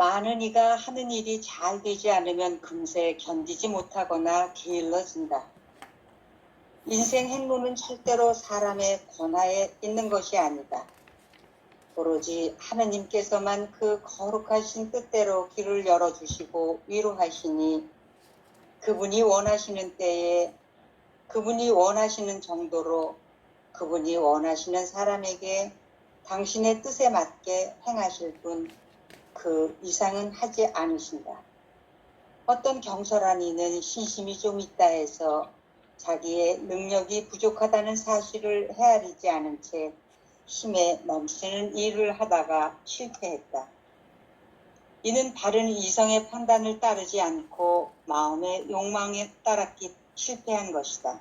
많은 이가 하는 일이 잘 되지 않으면 금세 견디지 못하거나 게을러진다. 인생 행로는 절대로 사람의 권하에 있는 것이 아니다. 오로지 하느님께서만 그 거룩하신 뜻대로 길을 열어주시고 위로하시니 그분이 원하시는 때에 그분이 원하시는 정도로 그분이 원하시는 사람에게 당신의 뜻에 맞게 행하실 뿐 그 이상은 하지 않으신다. 어떤 경솔한 이는 신심이 좀 있다 해서 자기의 능력이 부족하다는 사실을 헤아리지 않은 채 힘에 넘치는 일을 하다가 실패했다. 이는 바른 이성의 판단을 따르지 않고 마음의 욕망에 따랐기 실패한 것이다.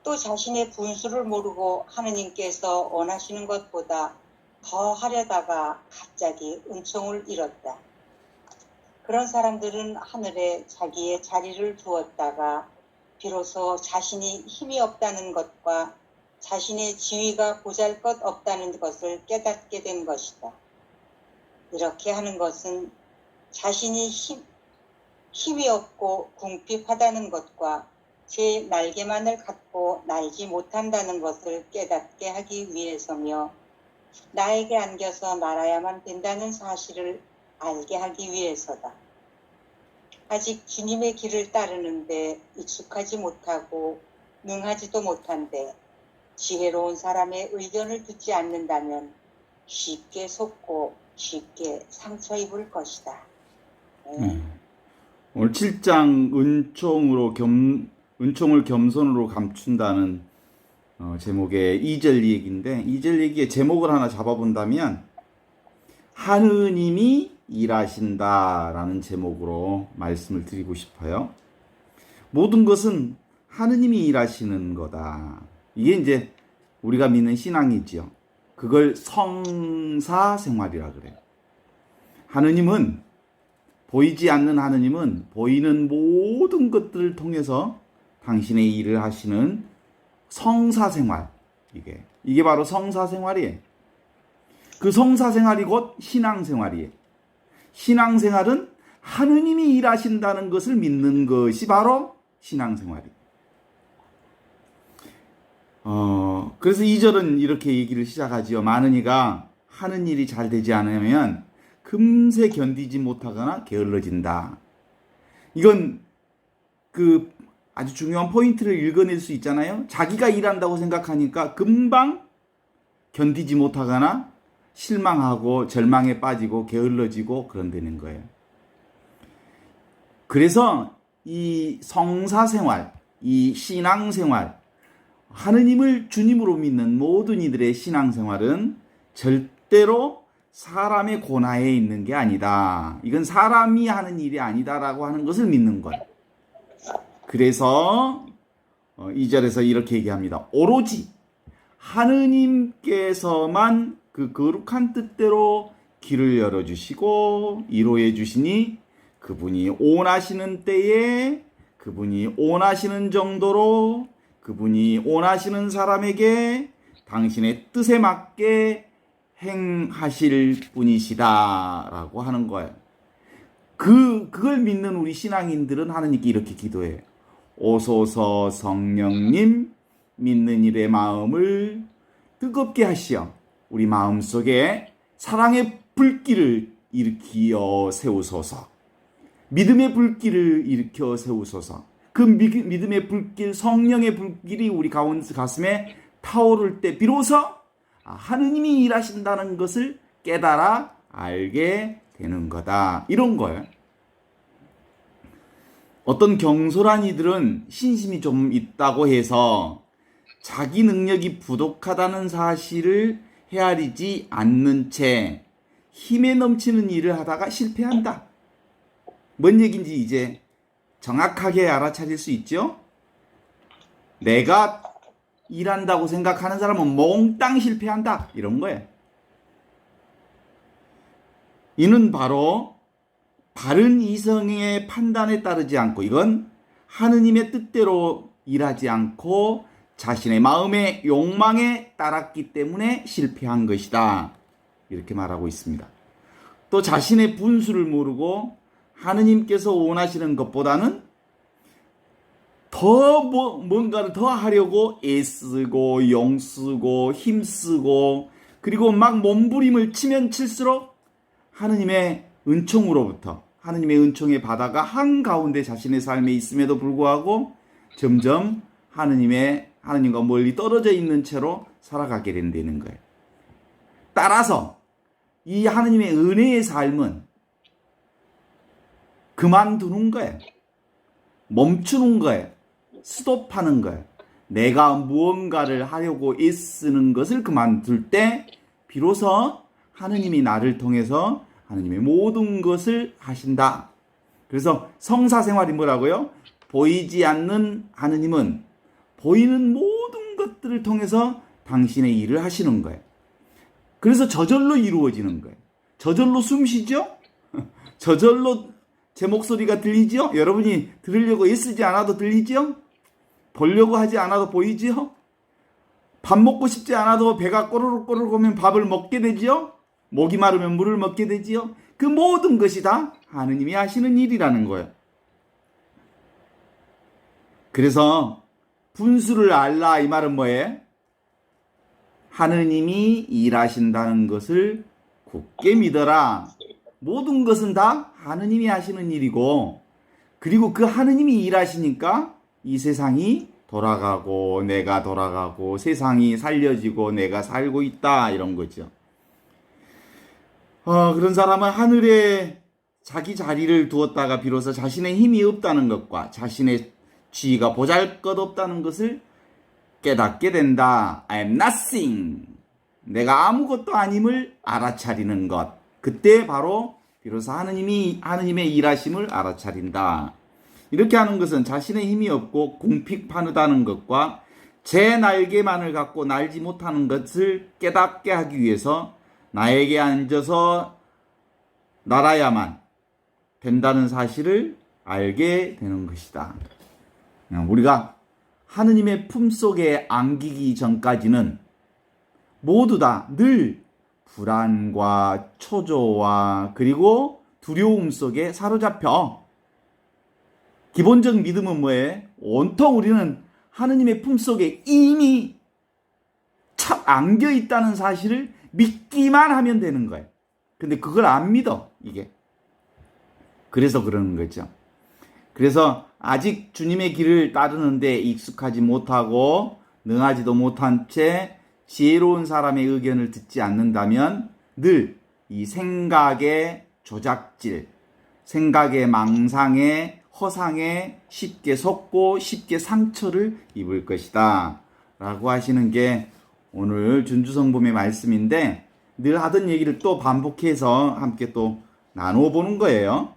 또 자신의 분수를 모르고 하느님께서 원하시는 것보다 더 하려다가 갑자기 은총을 잃었다. 그런 사람들은 하늘에 자기의 자리를 두었다가 비로소 자신이 힘이 없다는 것과 자신의 지위가 보잘것없다는 것을 깨닫게 된 것이다. 이렇게 하는 것은 자신이 힘이 없고 궁핍하다는 것과 제 날개만을 갖고 날지 못한다는 것을 깨닫게 하기 위해서며 나에게 안겨서 날아야만 된다는 사실을 알게 하기 위해서다. 아직 주님의 길을 따르는데 익숙하지 못하고 능하지도 못한데 지혜로운 사람의 의견을 듣지 않는다면 쉽게 속고 쉽게 상처 입을 것이다. 오늘 7장 은총을 겸손으로 감춘다는 제목의 2절 얘기인데 2절 얘기의 제목을 하나 잡아본다면 하느님이 일하신다라는 제목으로 말씀을 드리고 싶어요. 모든 것은 하느님이 일하시는 거다. 이게 이제 우리가 믿는 신앙이지요. 그걸 성사생활이라 그래요. 하느님은 보이지 않는 하느님은 보이는 모든 것들을 통해서 당신의 일을 하시는 성사생활. 이게 바로 성사생활이에요. 그 성사생활이 곧 신앙생활이에요. 신앙생활은 하느님이 일하신다는 것을 믿는 것이 바로 신앙생활이에요. 그래서 2절은 이렇게 얘기를 시작하지요. 많은 이가 하는 일이 잘 되지 않으면 금세 견디지 못하거나 게을러진다. 이건 그 아주 중요한 포인트를 읽어낼 수 있잖아요. 자기가 일한다고 생각하니까 금방 견디지 못하거나 실망하고 절망에 빠지고 게을러지고 그런다는 거예요. 그래서 이 성사생활, 이 신앙생활, 하느님을 주님으로 믿는 모든 이들의 신앙생활은 절대로 사람의 권하에 있는 게 아니다. 이건 사람이 하는 일이 아니다라고 하는 것을 믿는 거예요. 그래서 2절에서 이렇게 얘기합니다. 오로지 하느님께서만 그 거룩한 뜻대로 길을 열어주시고 이로해 주시니 그분이 원하시는 때에 그분이 원하시는 정도로 그분이 원하시는 사람에게 당신의 뜻에 맞게 행하실 분이시다라고 하는 거예요. 그걸 믿는 우리 신앙인들은 하느님께 이렇게 기도해요. 오소서 성령님 믿는 일의 마음을 뜨겁게 하시어 우리 마음속에 사랑의 불길을 일으켜 세우소서. 믿음의 불길을 일으켜 세우소서. 그 믿음의 불길, 성령의 불길이 우리 가슴에 타오를 때 비로소 하느님이 일하신다는 것을 깨달아 알게 되는 거다. 이런 거예요. 어떤 경솔한 이들은 신심이 좀 있다고 해서 자기 능력이 부족하다는 사실을 헤아리지 않는 채 힘에 넘치는 일을 하다가 실패한다. 뭔 얘기인지 이제 정확하게 알아차릴 수 있죠? 내가 일한다고 생각하는 사람은 몽땅 실패한다. 이런 거예요. 이는 바로 바른 이성의 판단에 따르지 않고 이건 하느님의 뜻대로 일하지 않고 자신의 마음의 욕망에 따랐기 때문에 실패한 것이다. 이렇게 말하고 있습니다. 또 자신의 분수를 모르고 하느님께서 원하시는 것보다는 더 뭔가를 더 하려고 애쓰고 용쓰고 힘쓰고 그리고 막 몸부림을 치면 칠수록 하느님의 은총으로부터 하느님의 은총의 바다가 한가운데 자신의 삶에 있음에도 불구하고 점점 하느님과 멀리 떨어져 있는 채로 살아가게 된다는 거예요. 따라서 이 하느님의 은혜의 삶은 그만두는 거예요. 멈추는 거예요. 스톱하는 거예요. 내가 무언가를 하려고 애쓰는 것을 그만둘 때 비로소 하느님이 나를 통해서 하느님의 모든 것을 하신다. 그래서 성사생활이 뭐라고요? 보이지 않는 하느님은 보이는 모든 것들을 통해서 당신의 일을 하시는 거예요. 그래서 저절로 이루어지는 거예요. 저절로 숨 쉬죠? 저절로 제 목소리가 들리죠? 여러분이 들으려고 애쓰지 않아도 들리죠? 보려고 하지 않아도 보이죠? 밥 먹고 싶지 않아도 배가 꼬르륵 오면 밥을 먹게 되죠? 목이 마르면 물을 먹게 되지요? 그 모든 것이 다 하느님이 하시는 일이라는 거예요. 그래서 분수를 알라 이 말은 뭐예요? 하느님이 일하신다는 것을 굳게 믿어라. 모든 것은 다 하느님이 하시는 일이고 그리고 그 하느님이 일하시니까 이 세상이 돌아가고 내가 돌아가고 세상이 살려지고 내가 살고 있다 이런 거죠. 그런 사람은 하늘에 자기 자리를 두었다가 비로소 자신의 힘이 없다는 것과 자신의 지위가 보잘것없다는 것을 깨닫게 된다. I am nothing. 내가 아무것도 아님을 알아차리는 것. 그때 바로 비로소 하느님의 일하심을 알아차린다. 이렇게 하는 것은 자신의 힘이 없고 궁핍하다는 것과 제 날개만을 갖고 날지 못하는 것을 깨닫게 하기 위해서 나에게 앉아서 날아야만 된다는 사실을 알게 되는 것이다. 우리가 하느님의 품속에 안기기 전까지는 모두 다 늘 불안과 초조와 그리고 두려움 속에 사로잡혀 기본적 믿음은 뭐예요? 온통 우리는 하느님의 품속에 이미 착 안겨 있다는 사실을 믿기만 하면 되는 거예요. 근데 그걸 안 믿어, 이게. 그래서 그러는 거죠. 그래서 아직 주님의 길을 따르는데 익숙하지 못하고 능하지도 못한 채 지혜로운 사람의 의견을 듣지 않는다면 늘 이 생각의 조작질, 생각의 망상에 허상에 쉽게 속고 쉽게 상처를 입을 것이다 라고 하시는 게 오늘 준주성범의 말씀인데 늘 하던 얘기를 또 반복해서 함께 또 나누어 보는 거예요.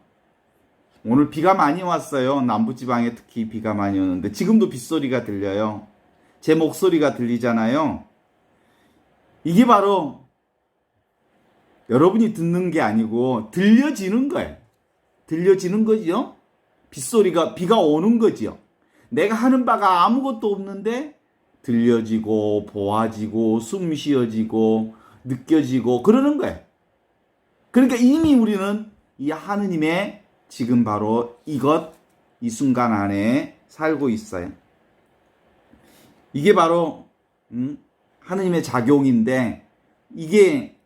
오늘 비가 많이 왔어요. 남부지방에 특히 비가 많이 오는데 지금도 빗소리가 들려요. 제 목소리가 들리잖아요. 이게 바로 여러분이 듣는 게 아니고 들려지는 거예요. 들려지는 거죠. 비가 오는 거죠. 내가 하는 바가 아무것도 없는데 들려지고 보아지고 숨 쉬어지고 느껴지고 그러는 거예요. 그러니까 이미 우리는 이 하느님의 지금 바로 이 순간 안에 살고 있어요. 이게 바로 하느님의 작용인데 이게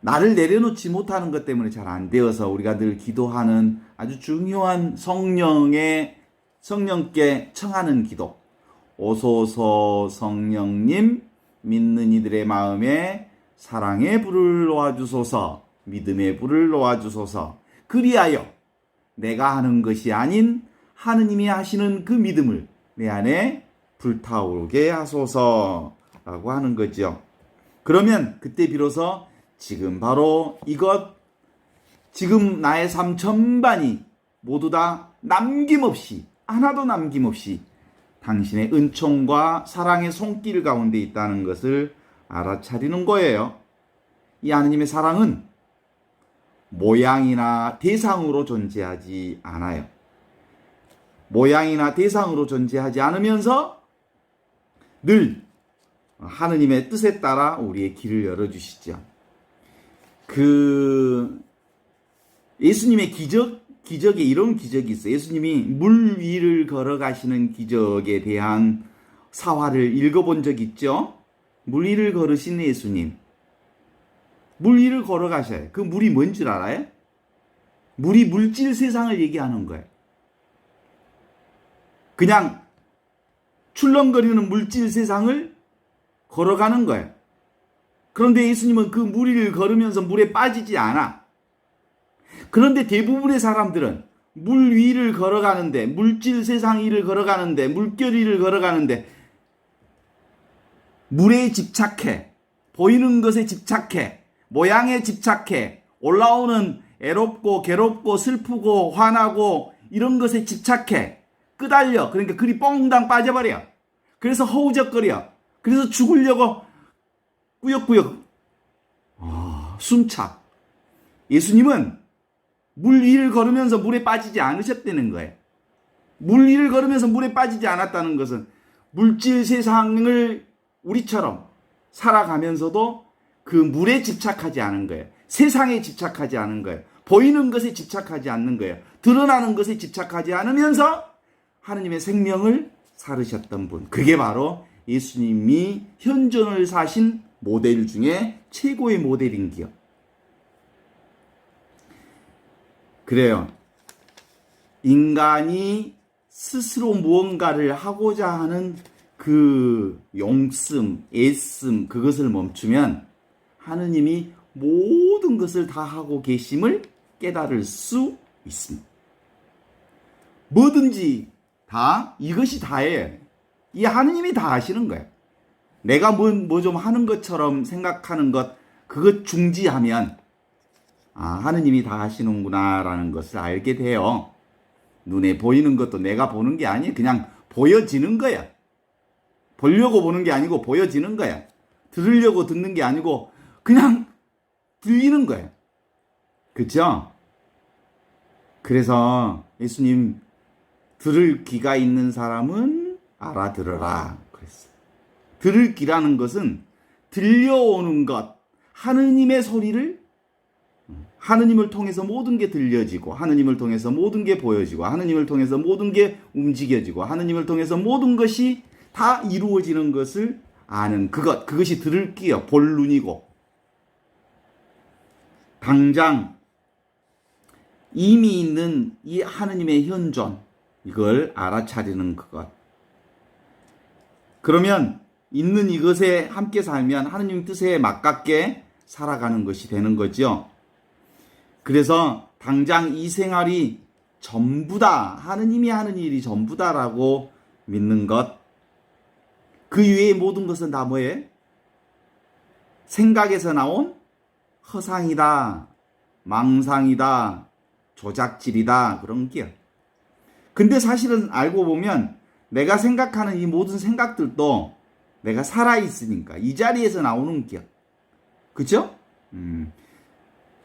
나를 내려놓지 못하는 것 때문에 잘 안 되어서 우리가 늘 기도하는 아주 중요한 성령께 청하는 기도. 오소서 성령님 믿는 이들의 마음에 사랑의 불을 놓아주소서 믿음의 불을 놓아주소서 그리하여 내가 하는 것이 아닌 하느님이 하시는 그 믿음을 내 안에 불타오르게 하소서라고 하는 거죠. 그러면 그때 비로소 지금 바로 지금 나의 삶 전반이 모두 다 하나도 남김없이 당신의 은총과 사랑의 손길 가운데 있다는 것을 알아차리는 거예요. 이 하느님의 사랑은 모양이나 대상으로 존재하지 않아요. 모양이나 대상으로 존재하지 않으면서 늘 하느님의 뜻에 따라 우리의 길을 열어주시죠. 그 예수님의 기적에 이런 기적이 있어요. 예수님이 물 위를 걸어가시는 기적에 대한 사화를 읽어본 적 있죠? 물 위를 걸으신 예수님. 물 위를 걸어가셔요. 그 물이 뭔 줄 알아요? 물이 물질 세상을 얘기하는 거예요. 그냥 출렁거리는 물질 세상을 걸어가는 거예요. 그런데 예수님은 그 물 위를 걸으면서 물에 빠지지 않아. 그런데 대부분의 사람들은 물 위를 걸어가는데, 물질 세상 위를 걸어가는데, 물결 위를 걸어가는데 물에 집착해. 보이는 것에 집착해. 모양에 집착해. 올라오는 애롭고 괴롭고 슬프고 화나고 이런 것에 집착해. 끄달려. 그러니까 그리 뽕당 빠져버려. 그래서 허우적거려. 그래서 죽으려고 꾸역꾸역 숨차. 예수님은 물 위를 걸으면서 물에 빠지지 않으셨다는 거예요. 물 위를 걸으면서 물에 빠지지 않았다는 것은 물질 세상을 우리처럼 살아가면서도 그 물에 집착하지 않은 거예요. 세상에 집착하지 않은 거예요. 보이는 것에 집착하지 않는 거예요. 드러나는 것에 집착하지 않으면서 하느님의 생명을 살으셨던 분. 그게 바로 예수님이 현존을 사신 모델 중에 최고의 모델인기요. 그래요. 인간이 스스로 무언가를 하고자 하는 그 용씀, 애씀, 그것을 멈추면 하느님이 모든 것을 다 하고 계심을 깨달을 수 있습니다. 뭐든지 다 이것이 다예요. 이 하느님이 다 하시는 거예요. 내가 뭐 좀 하는 것처럼 생각하는 것, 그것 중지하면 하느님이 다 하시는구나 라는 것을 알게 돼요. 눈에 보이는 것도 내가 보는 게 아니에요. 그냥 보여지는 거야. 보려고 보는 게 아니고 보여지는 거야. 들으려고 듣는 게 아니고 그냥 들리는 거야. 그렇죠? 그래서 예수님 들을 귀가 있는 사람은 알아들어라 그랬어요. 들을 귀라는 것은 들려오는 것, 하느님의 소리를 하느님을 통해서 모든 게 들려지고 하느님을 통해서 모든 게 보여지고 하느님을 통해서 모든 게 움직여지고 하느님을 통해서 모든 것이 다 이루어지는 것을 아는 그것이 들을 귀요. 볼 눈이고 당장 이미 있는 이 하느님의 현존 이걸 알아차리는 그것. 그러면 있는 이것에 함께 살면 하느님 뜻에 맞게 살아가는 것이 되는 거죠. 그래서 당장 이 생활이 전부다. 하느님이 하는 일이 전부다라고 믿는 것. 그 이외의 모든 것은 다 뭐예요? 생각에서 나온 허상이다. 망상이다. 조작질이다. 그런 게요. 근데 사실은 알고 보면 내가 생각하는 이 모든 생각들도 내가 살아있으니까 이 자리에서 나오는 게요. 그죠?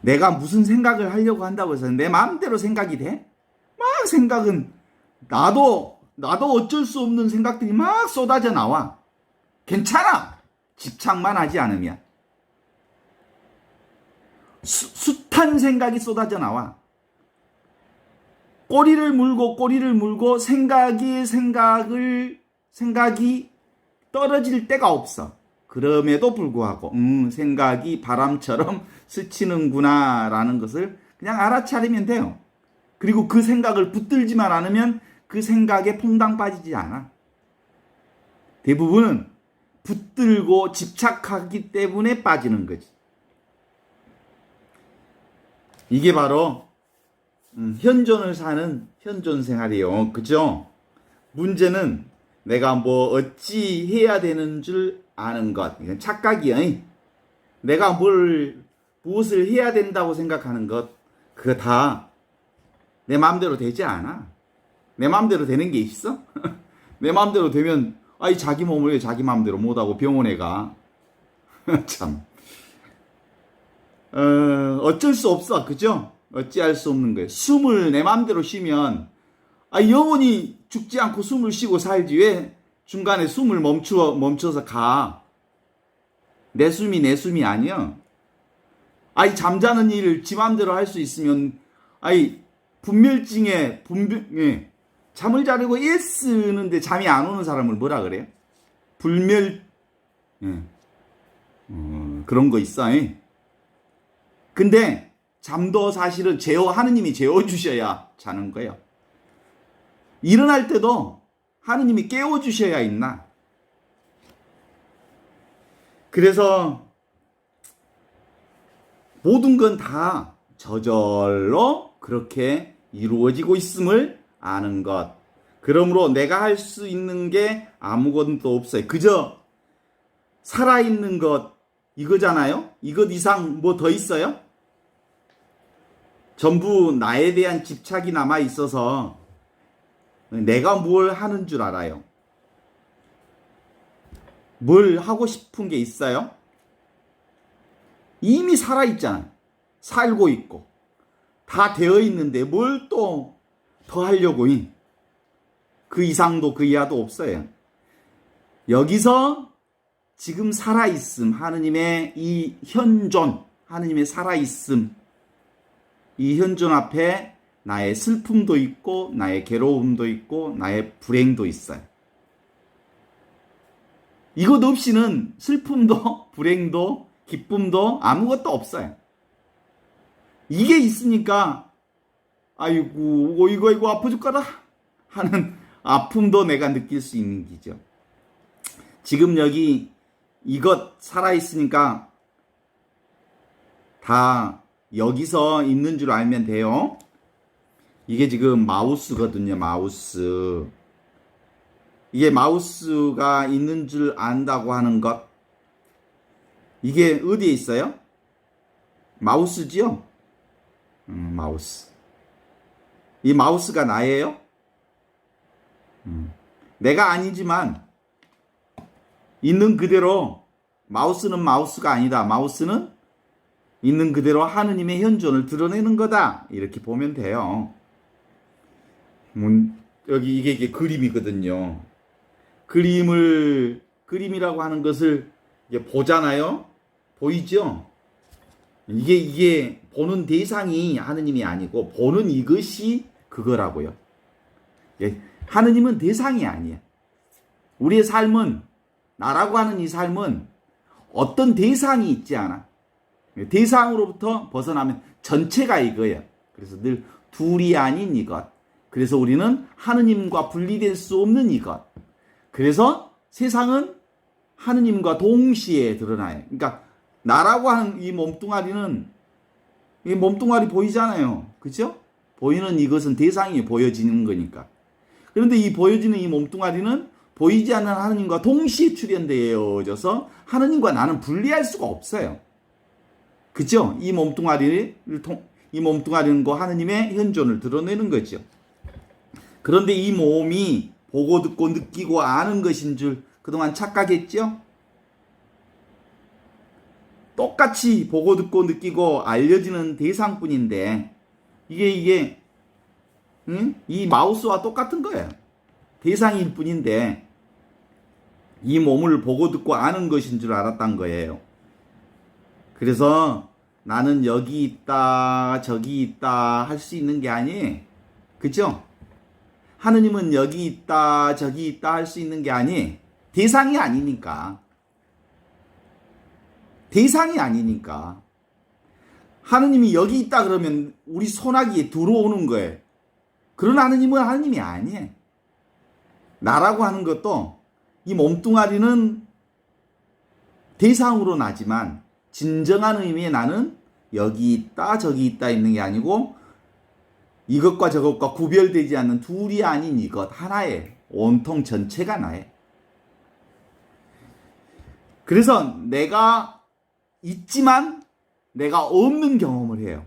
내가 무슨 생각을 하려고 한다고 해서 내 마음대로 생각이 돼? 막 생각은 나도 어쩔 수 없는 생각들이 막 쏟아져 나와. 괜찮아. 집착만 하지 않으면. 숱한 생각이 쏟아져 나와. 꼬리를 물고 생각이 떨어질 때가 없어. 그럼에도 불구하고 생각이 바람처럼 스치는구나 라는 것을 그냥 알아차리면 돼요. 그리고 그 생각을 붙들지만 않으면 그 생각에 퐁당 빠지지 않아. 대부분은 붙들고 집착하기 때문에 빠지는 거지. 이게 바로 현존을 사는 현존 생활이에요. 그죠? 문제는 내가 뭐 어찌 해야 되는 줄 아는 것. 이건 착각이야. 내가 무엇을 해야 된다고 생각하는 것. 그거 다 내 마음대로 되지 않아. 내 마음대로 되는 게 있어? 내 마음대로 되면 자기 몸을 왜 자기 마음대로 못하고 병원에 가. 참. 어쩔 수 없어. 그죠? 어찌할 수 없는 거예요. 숨을 내 마음대로 쉬면 영원히 죽지 않고 숨을 쉬고 살지 왜 중간에 숨을 멈춰서 가. 내 숨이 아니야. 아이 잠자는 일을 지 맘대로 할 수 있으면 아이 분멸증에 잠을 자려고 애쓰는데 잠이 안 오는 사람을 뭐라 그래요? 불멸 그런 거 있어. 근데 잠도 사실은 하느님이 재워주셔야 자는 거예요. 일어날 때도 하느님이 깨워주셔야 있나. 그래서 모든 건 다 저절로 그렇게 이루어지고 있음을 아는 것. 그러므로 내가 할 수 있는 게 아무것도 없어요. 그저 살아있는 것 이거잖아요. 이것 이상 뭐 더 있어요? 전부 나에 대한 집착이 남아 있어서 내가 뭘 하는 줄 알아요. 뭘 하고 싶은 게 있어요? 이미 살아있잖아요. 살고 있고 다 되어 있는데 뭘 또 더 하려고 그 이상도 그 이하도 없어요. 여기서 지금 살아있음, 하느님의 이 현존, 하느님의 살아있음, 이 현존 앞에 나의 슬픔도 있고 나의 괴로움도 있고 나의 불행도 있어요. 이것 없이는 슬픔도 불행도 기쁨도 아무것도 없어요. 이게 있으니까 아이고 이거 아파 죽겠다 하는 아픔도 내가 느낄 수 있는 기죠. 지금 여기 이것 살아있으니까 다 여기서 있는 줄 알면 돼요. 이게 지금 마우스거든요. 마우스. 이게 마우스가 있는 줄 안다고 하는 것. 이게 어디에 있어요? 마우스지요? 마우스. 이 마우스가 나예요? 내가 아니지만 있는 그대로 마우스는 마우스가 아니다. 마우스는 있는 그대로 하느님의 현존을 드러내는 거다. 이렇게 보면 돼요. 여기 이게 그림이거든요. 그림이라고 하는 것을 보잖아요. 보이죠? 이게 보는 대상이 하느님이 아니고 보는 이것이 그거라고요. 하느님은 대상이 아니야. 우리의 삶은, 나라고 하는 이 삶은 어떤 대상이 있지 않아. 대상으로부터 벗어나면 전체가 이거예요. 그래서 늘 둘이 아닌 이것. 그래서 우리는 하느님과 분리될 수 없는 이것. 그래서 세상은 하느님과 동시에 드러나요. 그러니까 나라고 하는 이 몸뚱아리는, 이 몸뚱아리 보이잖아요. 그죠? 보이는 이것은 대상이 보여지는 거니까. 그런데 이 보여지는 이 몸뚱아리는 보이지 않는 하느님과 동시에 출현되어져서 하느님과 나는 분리할 수가 없어요. 그죠? 이 몸뚱아리는 그 하느님의 현존을 드러내는 거죠. 그런데 이 몸이 보고 듣고 느끼고 아는 것인 줄 그동안 착각했죠? 똑같이 보고 듣고 느끼고 알려지는 대상뿐인데 이게 이 마우스와 똑같은 거예요. 대상일 뿐인데 이 몸을 보고 듣고 아는 것인 줄 알았단 거예요. 그래서 나는 여기 있다 저기 있다 할 수 있는 게 아니에요. 그죠? 하느님은 여기 있다 저기 있다 할 수 있는 게 아니에요. 대상이 아니니까. 대상이 아니니까. 하느님이 여기 있다 그러면 우리 손아귀에 들어오는 거예요. 그런 하느님은 하느님이 아니에요. 나라고 하는 것도 이 몸뚱아리는 대상으로 나지만 진정한 의미의 나는 여기 있다 저기 있다 있는 게 아니고 이것과 저것과 구별되지 않는 둘이 아닌 이것 하나에 온통 전체가 나예요. 그래서 내가 있지만 내가 없는 경험을 해요.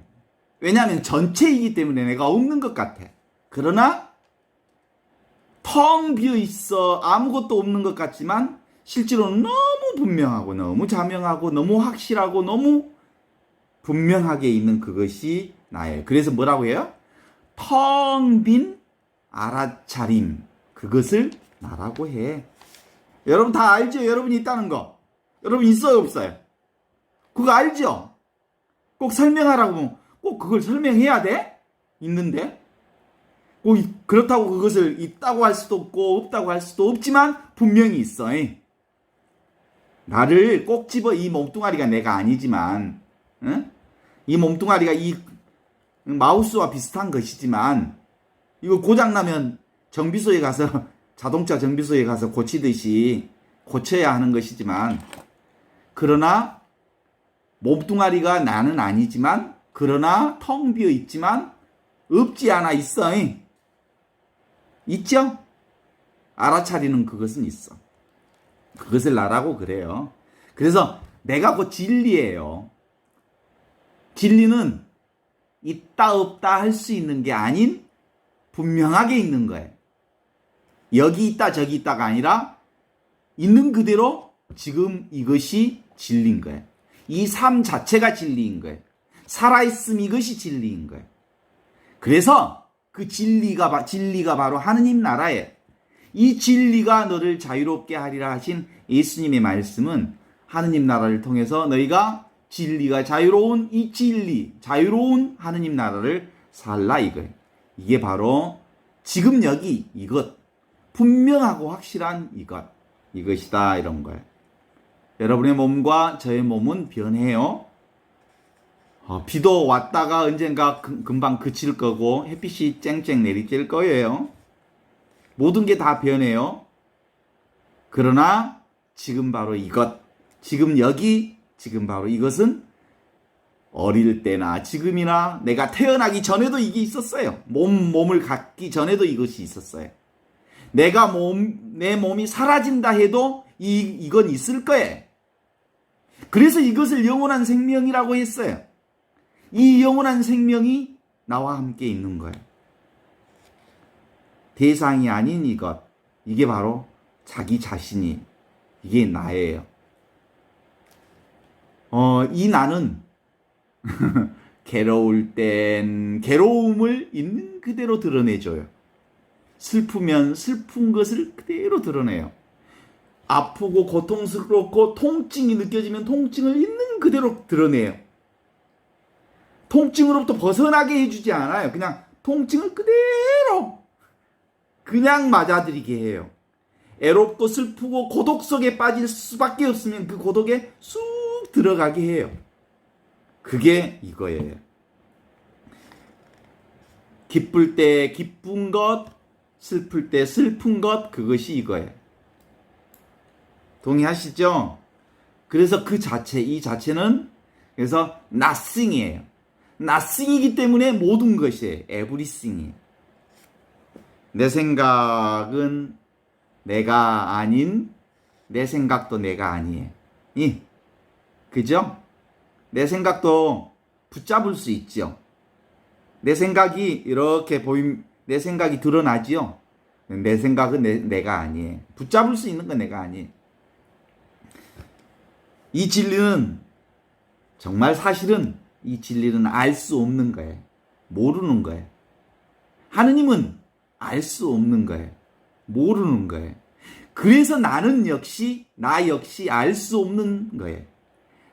왜냐하면 전체이기 때문에 내가 없는 것 같아. 그러나 텅 비어 있어 아무것도 없는 것 같지만 실제로는 너무 분명하고 너무 자명하고 너무 확실하고 너무 분명하게 있는 그것이 나예요. 그래서 뭐라고 해요? 텅 빈 알아차림, 그것을 나라고 해. 여러분 다 알죠? 여러분이 있다는 거. 여러분 있어요 없어요? 그거 알죠? 꼭 설명하라고 하면 꼭 그걸 설명해야 돼? 있는데? 꼭 그렇다고 그것을 있다고 할 수도 없고 없다고 할 수도 없지만 분명히 있어. 나를 꼭 집어 이 몸뚱아리가 내가 아니지만 응? 이 몸뚱아리가 이 마우스와 비슷한 것이지만 이거 고장나면 정비소에 가서 자동차 정비소에 가서 고치듯이 고쳐야 하는 것이지만 그러나 몸뚱아리가 나는 아니지만 그러나 텅 비어 있지만 없지 않아 있어. 있죠? 알아차리는 그것은 있어. 그것을 나라고 그래요. 그래서 내가 곧 진리예요. 진리는 있다 없다 할 수 있는 게 아닌 분명하게 있는 거예요. 여기 있다 저기 있다가 아니라 있는 그대로 지금 이것이 진리인 거예요. 이 삶 자체가 진리인 거예요. 살아있음 이것이 진리인 거예요. 그래서 그 진리가 바로 하느님 나라예요. 이 진리가 너를 자유롭게 하리라 하신 예수님의 말씀은 하느님 나라를 통해서 너희가 진리가 자유로운 이 진리, 자유로운 하느님 나라를 살라 이거예요. 이게 바로 지금 여기 이것, 분명하고 확실한 이것이다 이런 거예요. 여러분의 몸과 저의 몸은 변해요. 비도 왔다가 언젠가 금방 그칠 거고 햇빛이 쨍쨍 내리쬐을 거예요. 모든 게 다 변해요. 그러나 지금 바로 이것, 지금 여기, 지금 바로 이것은 어릴 때나 지금이나 내가 태어나기 전에도 이게 있었어요. 몸을 갖기 전에도 이것이 있었어요. 내 몸이 사라진다 해도 이건 있을 거예요. 그래서 이것을 영원한 생명이라고 했어요. 이 영원한 생명이 나와 함께 있는 거예요. 대상이 아닌 이것, 이게 바로 자기 자신이, 이게 나예요. 이 나는 괴로울 땐 괴로움을 있는 그대로 드러내줘요. 슬프면 슬픈 것을 그대로 드러내요. 아프고 고통스럽고 통증이 느껴지면 통증을 있는 그대로 드러내요. 통증으로부터 벗어나게 해주지 않아요. 그냥 통증을 그대로 그냥 맞아들이게 해요. 애롭고 슬프고 고독 속에 빠질 수밖에 없으면 그 고독에 쑥 들어가게 해요. 그게 이거예요. 기쁠 때 기쁜 것, 슬플 때 슬픈 것, 그것이 이거예요. 동의하시죠? 그래서 그 자체, 이 자체는 그래서 nothing이에요. nothing이기 때문에 모든 것이에요. everything이에요. 내 생각은 내가 아닌 내 생각도 내가 아니에요. 그죠? 내 생각도 붙잡을 수 있죠. 내 생각이 이렇게 내 생각이 드러나지요. 내 생각은 내가 아니에요. 붙잡을 수 있는 건 내가 아니에요. 이 진리는 정말 사실은 이 진리는 알 수 없는 거예요. 모르는 거예요. 하느님은 알 수 없는 거예요. 모르는 거예요. 그래서 나 역시 알 수 없는 거예요.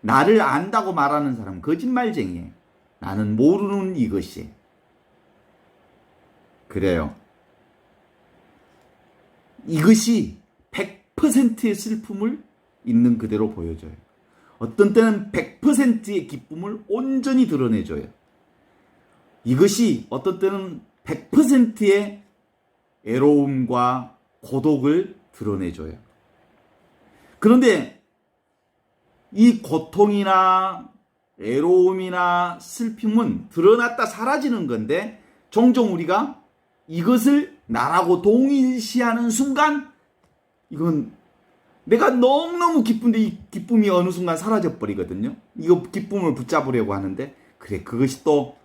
나를 안다고 말하는 사람은 거짓말쟁이에요. 나는 모르는 이것이에요. 그래요. 이것이 100%의 슬픔을 있는 그대로 보여줘요. 어떤 때는 100%의 기쁨을 온전히 드러내줘요. 이것이 어떤 때는 100%의 애로움과 고독을 드러내줘요. 그런데 이 고통이나 애로움이나 슬픔은 드러났다 사라지는 건데 종종 우리가 이것을 나라고 동일시하는 순간 이건 내가 너무너무 기쁜데 이 기쁨이 어느 순간 사라져 버리거든요. 이거 기쁨을 붙잡으려고 하는데 그래 그것이 또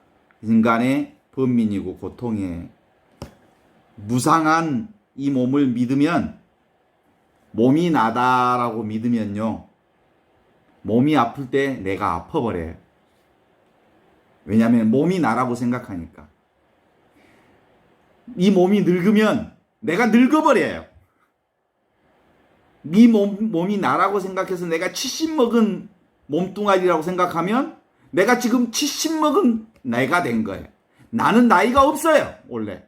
인간의 번민이고 고통이에요. 무상한 이 몸을 믿으면 몸이 나다라고 믿으면요. 몸이 아플 때 내가 아파버려요. 왜냐하면 몸이 나라고 생각하니까. 이 몸이 늙으면 내가 늙어버려요. 이 몸이 나라고 생각해서 내가 70 먹은 몸뚱아리라고 생각하면 내가 지금 70 먹은 내가 된 거예요. 나는 나이가 없어요, 원래.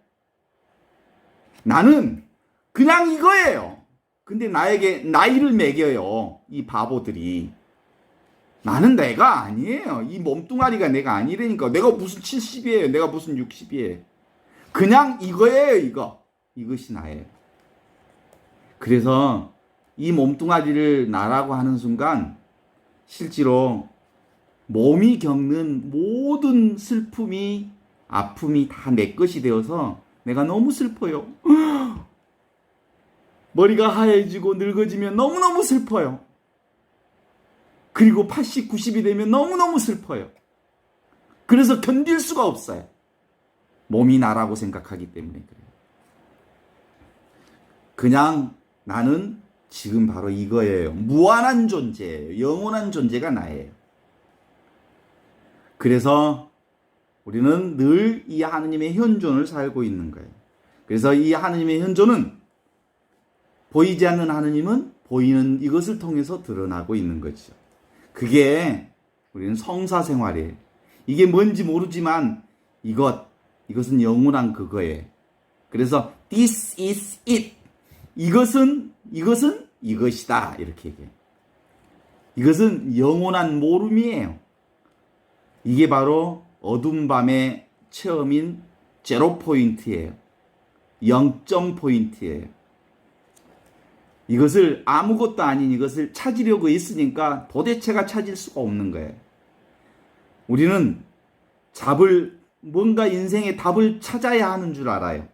나는 그냥 이거예요. 근데 나에게 나이를 매겨요, 이 바보들이. 나는 내가 아니에요. 이 몸뚱아리가 내가 아니라니까. 내가 무슨 70이에요. 내가 무슨 60이에요. 그냥 이거예요, 이거. 이것이 나예요. 그래서 이 몸뚱아리를 나라고 하는 순간 실제로 몸이 겪는 모든 슬픔이, 아픔이 다 내 것이 되어서 내가 너무 슬퍼요. 머리가 하얘지고 늙어지면 너무너무 슬퍼요. 그리고 80, 90이 되면 너무너무 슬퍼요. 그래서 견딜 수가 없어요. 몸이 나라고 생각하기 때문에 그래요. 그냥 나는 지금 바로 이거예요. 무한한 존재예요. 영원한 존재가 나예요. 그래서 우리는 늘 이 하느님의 현존을 살고 있는 거예요. 그래서 이 하느님의 현존은 보이지 않는 하느님은 보이는 이것을 통해서 드러나고 있는 거죠. 그게 우리는 성사 생활이에요. 이게 뭔지 모르지만 이것은 영원한 그거예요. 그래서 this is it. 이것은 이것이다. 이렇게 얘기해요. 이것은 영원한 모름이에요. 이게 바로 어둠 밤의 체험인 제로 포인트예요. 0점 포인트예요. 이것을 아무것도 아닌 이것을 찾으려고 했으니까 도대체가 찾을 수가 없는 거예요. 우리는 뭔가 인생의 답을 찾아야 하는 줄 알아요.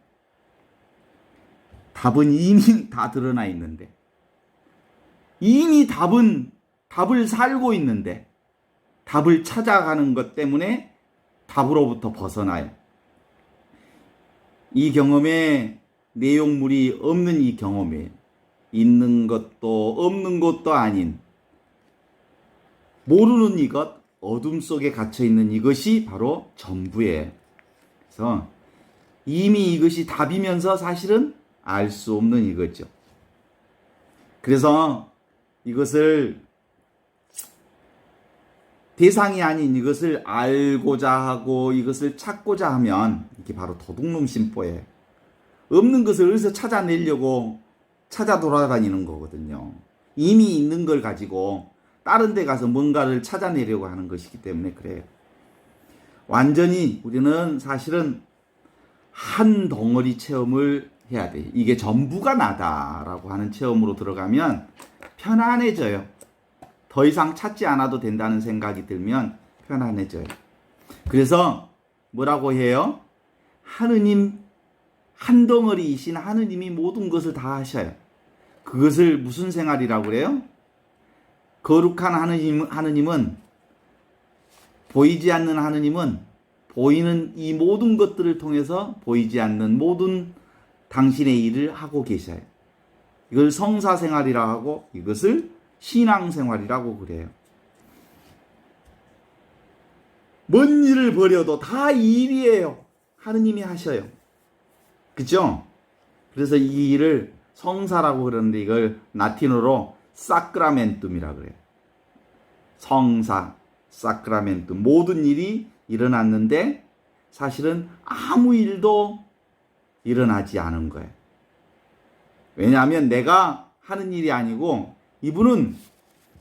답은 이미 다 드러나 있는데, 이미 답을 살고 있는데, 답을 찾아가는 것 때문에 답으로부터 벗어나요. 이 경험의 내용물이 없는 이 경험이에요. 있는 것도 없는 것도 아닌 모르는 이것, 어둠 속에 갇혀있는 이것이 바로 전부예요. 그래서 이미 이것이 답이면서 사실은 알 수 없는 이거죠. 그래서 이것을 대상이 아닌 이것을 알고자 하고 이것을 찾고자 하면 이게 바로 도둑놈 심보예요. 없는 것을 어디서 찾아내려고 찾아 돌아다니는 거거든요. 이미 있는 걸 가지고 다른 데 가서 뭔가를 찾아내려고 하는 것이기 때문에 그래요. 완전히 우리는 사실은 한 덩어리 체험을 해야 돼요. 이게 전부가 나다라고 하는 체험으로 들어가면 편안해져요. 더 이상 찾지 않아도 된다는 생각이 들면 편안해져요. 그래서 뭐라고 해요? 하느님, 한 덩어리이신 하느님이 모든 것을 다 하셔요. 그것을 무슨 생활이라고 그래요? 거룩한 하느님은, 보이지 않는 하느님은 보이는 이 모든 것들을 통해서 보이지 않는 모든 당신의 일을 하고 계셔요. 이걸 성사생활이라고 하고 이것을 신앙생활이라고 그래요. 뭔 일을 벌여도 다 이 일이에요. 하느님이 하셔요. 그죠? 그래서 이 일을 성사라고 그러는데 이걸 라틴어로 사크라멘툼이라고 그래요. 성사, 사크라멘툼. 모든 일이 일어났는데 사실은 아무 일도 일어나지 않은 거예요. 왜냐하면 내가 하는 일이 아니고 이분은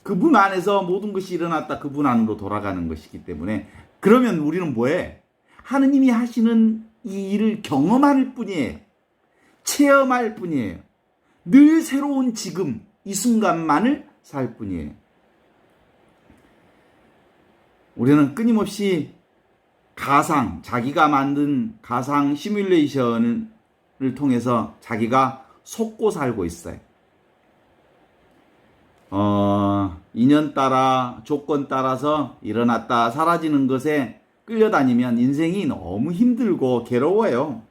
그분 안에서 모든 것이 일어났다 그분 안으로 돌아가는 것이기 때문에 그러면 우리는 뭐해? 하느님이 하시는 이 일을 경험할 뿐이에요. 체험할 뿐이에요. 늘 새로운 지금 이 순간만을 살 뿐이에요. 우리는 끊임없이 자기가 만든 가상 시뮬레이션을 통해서 자기가 속고 살고 있어요. 인연 따라 조건 따라서 일어났다 사라지는 것에 끌려다니면 인생이 너무 힘들고 괴로워요.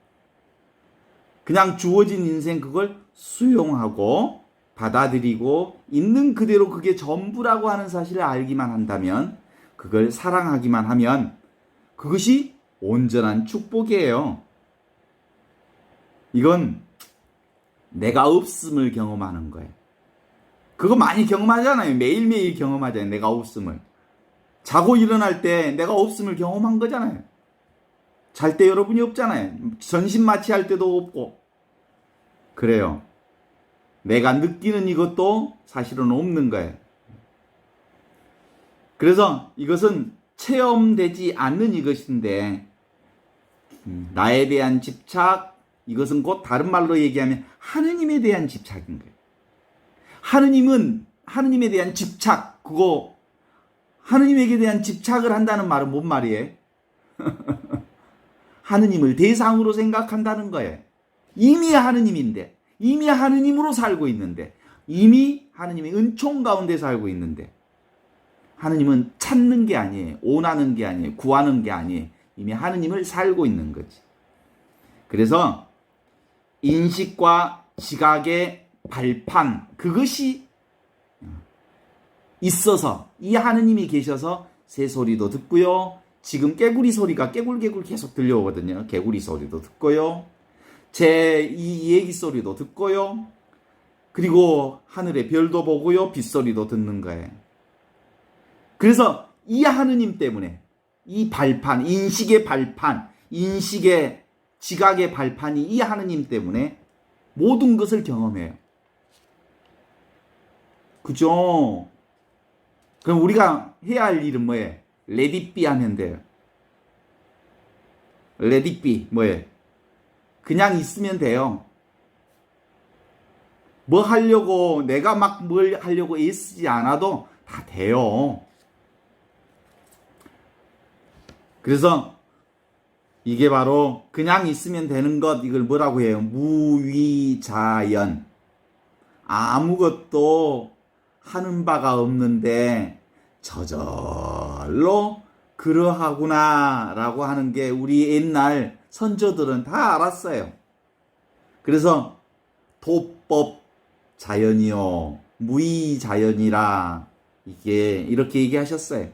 그냥 주어진 인생 그걸 수용하고 받아들이고 있는 그대로 그게 전부라고 하는 사실을 알기만 한다면, 그걸 사랑하기만 하면 그것이 온전한 축복이에요. 이건 내가 없음을 경험하는 거예요. 그거 많이 경험하잖아요. 매일매일 경험하잖아요. 내가 없음을. 자고 일어날 때 내가 없음을 경험한 거잖아요. 잘 때 여러분이 없잖아요. 전신마취할 때도 없고. 그래요. 내가 느끼는 이것도 사실은 없는 거예요. 그래서 이것은 체험되지 않는 이것인데, 나에 대한 집착, 이것은 곧 다른 말로 얘기하면 하느님에 대한 집착인 거예요. 하느님은 하느님에 대한 집착, 그거 하느님에게 대한 집착을 한다는 말은 뭔 말이에요? 하느님을 대상으로 생각한다는 거예요. 이미 하느님인데, 이미 하느님으로 살고 있는데, 이미 하느님의 은총 가운데 살고 있는데, 하느님은 찾는 게 아니에요. 원하는 게 아니에요. 구하는 게 아니에요. 이미 하느님을 살고 있는 거지. 그래서 인식과 지각의 발판, 그것이 있어서, 이 하느님이 계셔서 새소리도 듣고요. 지금 깨구리 소리가 깨굴깨굴 계속 들려오거든요. 개구리 소리도 듣고요. 제 이 얘기 소리도 듣고요. 그리고 하늘의 별도 보고요. 빗소리도 듣는 거예요. 그래서 이 하느님 때문에 이 발판, 인식의 발판, 인식의 지각의 발판이 이 하느님 때문에 모든 것을 경험해요. 그죠? 그럼 우리가 해야 할 일은 뭐예요? Let it be 하면 돼요. Let it be 뭐예요? 그냥 있으면 돼요. 뭐 하려고 내가 막 뭘 하려고 애쓰지 않아도 다 돼요. 그래서 이게 바로 그냥 있으면 되는 것, 이걸 뭐라고 해요? 무위자연. 아무것도 하는 바가 없는데 저절로 그러하구나 라고 하는 게 우리 옛날 선조들은 다 알았어요. 그래서 도법 자연이요 무위자연이라 이게 이렇게 얘기하셨어요.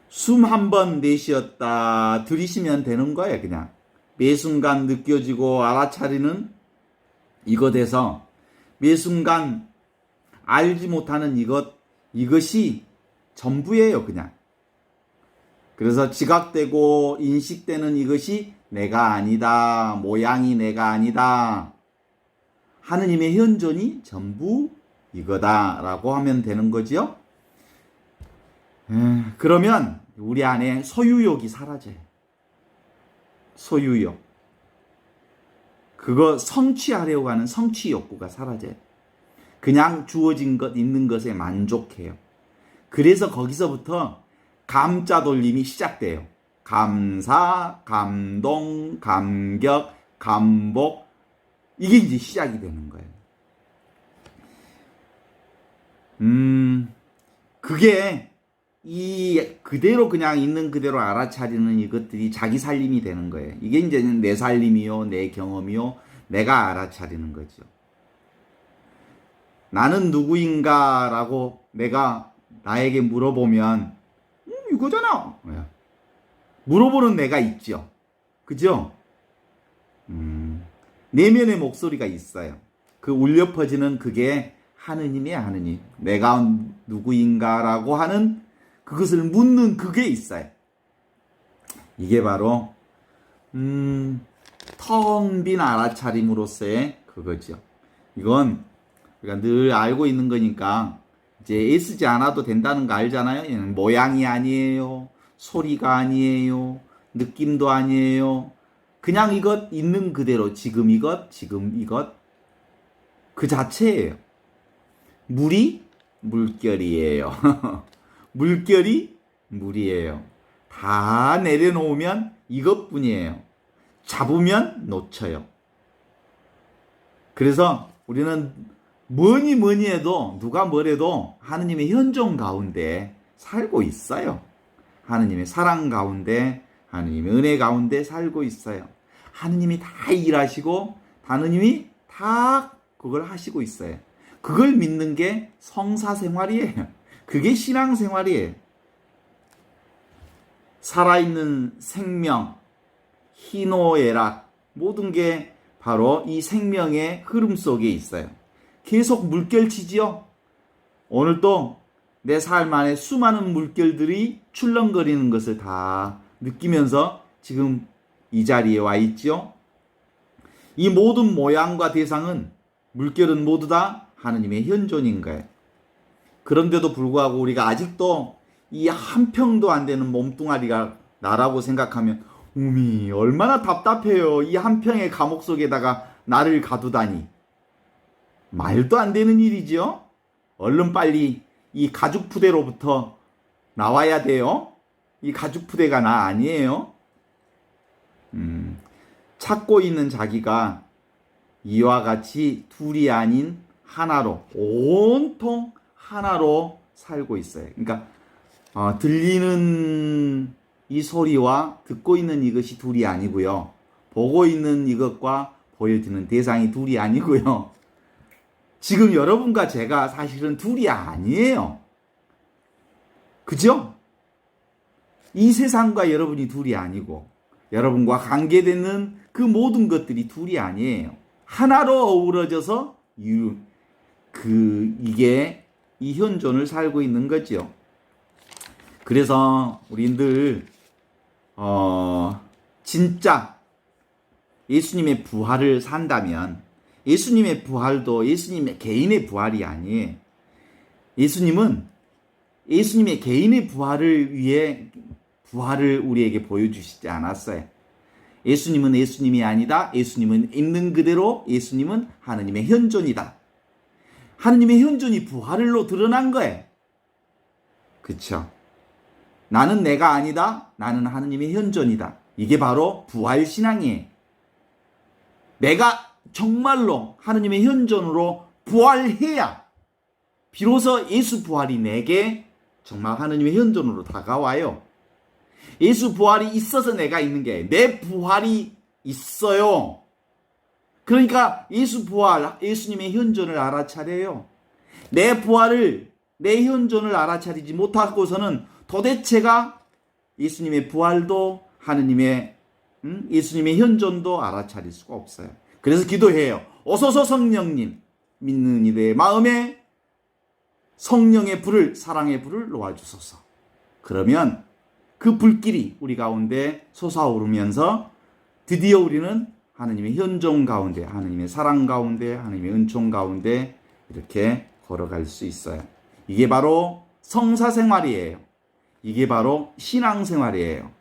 숨 한 번 내쉬었다 들이쉬면 되는 거예요. 그냥 매 순간 느껴지고 알아차리는 이것에서 매 순간 알지 못하는 이것이 전부예요. 그냥. 그래서 지각되고 인식되는 이것이 내가 아니다, 모양이 내가 아니다, 하느님의 현존이 전부 이거다라고 하면 되는 거지요. 그러면 우리 안에 소유욕이 사라져요. 소유욕. 그거 성취하려고 하는 성취 욕구가 사라져요. 그냥 주어진 것, 있는 것에 만족해요. 그래서 거기서부터 감자 돌림이 시작돼요. 감사, 감동, 감격, 감복. 이게 이제 시작이 되는 거예요. 그게 그대로 그냥 있는 그대로 알아차리는 이것들이 자기 살림이 되는 거예요. 이게 이제는 내 살림이요, 내 경험이요, 내가 알아차리는 거죠. 나는 누구인가라고 내가 나에게 물어보면 이거잖아. 물어보는 내가 있죠. 그죠? 내면의 목소리가 있어요. 그 울려 퍼지는 그게 하느님의 하느님. 내가 누구인가라고 하는 그것을 묻는 그게 있어요. 이게 바로 텅 빈 알아차림으로서의 그거죠. 이건 우리가 늘 알고 있는 거니까 이제 애쓰지 않아도 된다는 거 알잖아요. 모양이 아니에요. 소리가 아니에요. 느낌도 아니에요. 그냥 이것 있는 그대로 지금 이것 그 자체예요. 물이 물결이에요. 물결이 물이에요. 다 내려놓으면 이것뿐이에요. 잡으면 놓쳐요. 그래서 우리는 뭐니 해도 누가 뭐래도 하느님의 현존 가운데 살고 있어요. 하느님의 사랑 가운데, 하느님의 은혜 가운데 살고 있어요. 하느님이 다 일하시고 하느님이 다 그걸 하시고 있어요. 그걸 믿는 게 성사생활이에요. 그게 신앙생활이에요. 살아있는 생명, 희노애락, 모든 게 바로 이 생명의 흐름 속에 있어요. 계속 물결치지요. 오늘 또 내 삶 안에 수많은 물결들이 출렁거리는 것을 다 느끼면서 지금 이 자리에 와 있죠. 이 모든 모양과 대상은 물결은 모두 다 하느님의 현존인 거예요. 그런데도 불구하고 우리가 아직도 이 한 평도 안 되는 몸뚱아리가 나라고 생각하면 얼마나 답답해요. 이 한 평의 감옥 속에다가 나를 가두다니. 말도 안 되는 일이죠. 얼른 빨리 이 가죽 푸대로부터 나와야 돼요. 이 가죽 푸대가 나 아니에요. 찾고 있는 자기가 이와 같이 둘이 아닌 하나로, 온통 하나로 살고 있어요. 그러니까 들리는 이 소리와 듣고 있는 이것이 둘이 아니고요. 보고 있는 이것과 보여지는 대상이 둘이 아니고요. 지금 여러분과 제가 사실은 둘이 아니에요. 그죠? 이 세상과 여러분이 둘이 아니고 여러분과 관계되는 그 모든 것들이 둘이 아니에요. 하나로 어우러져서 이게 이 현존을 살고 있는 거죠. 그래서 우리들 진짜 예수님의 부활을 산다면 예수님의 부활도 예수님의 개인의 부활이 아니에요. 예수님은 예수님의 개인의 부활을 위해 부활을 우리에게 보여주시지 않았어요. 예수님은 예수님이 아니다. 예수님은 있는 그대로 예수님은 하느님의 현존이다. 하느님의 현존이 부활로 드러난 거예요. 그렇죠? 나는 내가 아니다. 나는 하느님의 현존이다. 이게 바로 부활신앙이에요. 내가 정말로 하느님의 현존으로 부활해야 비로소 예수 부활이 내게 정말 하느님의 현존으로 다가와요. 예수 부활이 있어서 내가 있는 게 내 부활이 있어요. 그러니까 예수 부활, 예수님의 현존을 알아차려요. 내 부활을, 내 현존을 알아차리지 못하고서는 도대체가 예수님의 부활도 하느님의 예수님의 현존도 알아차릴 수가 없어요. 그래서 기도해요. 오소서 성령님, 믿는 이들의 마음에 성령의 불을, 사랑의 불을 놓아주소서. 그러면 그 불길이 우리 가운데 솟아오르면서 드디어 우리는 하느님의 현존 가운데, 하느님의 사랑 가운데, 하느님의 은총 가운데 이렇게 걸어갈 수 있어요. 이게 바로 성사생활이에요. 이게 바로 신앙생활이에요.